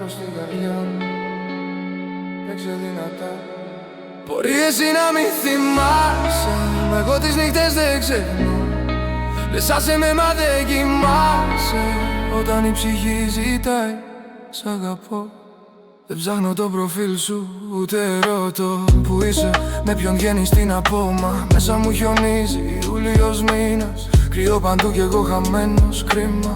πάρω στην καρδιά μου. Παίξε δυνατά. Μπορεί εσύ να μην θυμάσαι, μα εγώ τις νύχτες δεν ξεχνώ. Λες άσε με μα δεν κοιμάσαι, όταν η ψυχή ζητάει σ' αγαπώ. Δεν ψάχνω το προφίλ σου, ούτε ρωτώ που είσαι, με ποιον βγαίνεις, τι να πω. Μα μέσα μου χιονίζει, Ιούλιος μήνας, κρύο παντού κι εγώ χαμένος, κρίμα.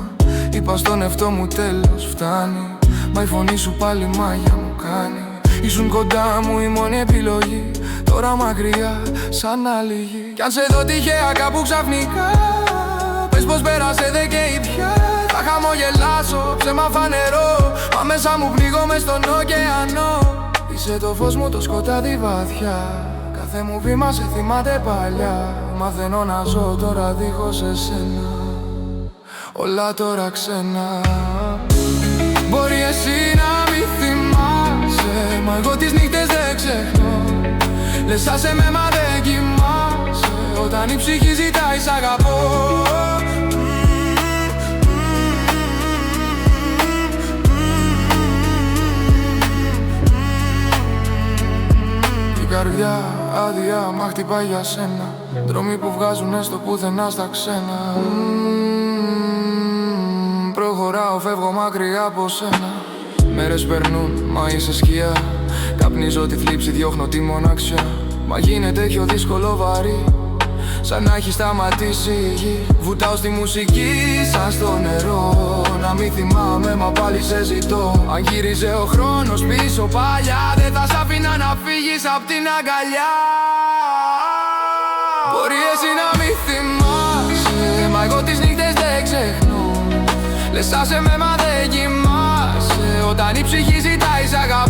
Είπα στον εαυτό μου τέλος φτάνει, μα η φωνή σου πάλι μάγια μου κάνει. Ήσουν κοντά μου η μόνη επιλογή, τώρα μακριά σαν άλλη γη. Κι αν σε δω τυχαία κάπου ξαφνικά, πες πως πέρασε δεν καίει πια. Θα χαμογελάσω, ψέμα φανερό, μα μέσα μου πνίγομαι στον ωκεανό. Είσαι το φως μου, το σκοτάδι βαθιά, κάθε μου βήμα σε θυμάται παλιά. Μαθαίνω να ζω τώρα δίχως εσένα, όλα τώρα ξένα. Μπορεί εσύ να μην θυμάσαι, μα εγώ τις νύχτες δεν ξεχνώ. Λες άσε με μα δεν κοιμάσαι, όταν η ψυχή ζητάει σ' αγαπώ. Η καρδιά άδεια μα χτυπάει για σένα, δρόμοι που βγάζουνε στο πουθενά στα ξένα. Προχωράω, φεύγω μακριά από σένα. Μέρες περνούν, μα είσαι σκιά. Καπνίζω τη θλίψη, διώχνω τη μοναξιά. Μα γίνεται πιο δύσκολο βαρύ, σαν να έχει σταματήσει η γη. Βουτάω στη μουσική σαν στο νερό, να μην θυμάμαι μα πάλι σε ζητώ. Αν γύριζε ο χρόνος πίσω παλιά, δεν θα σ' άφηνα να φύγεις απ' την αγκαλιά. Μπορεί εσύ να μην θυμάσαι, μα εγώ τις νύχτες δεν ξεχνώ. Λες άσε με μα δεν κοιμάσαι, όταν η ψυχή ζητάει σ' αγαπώ.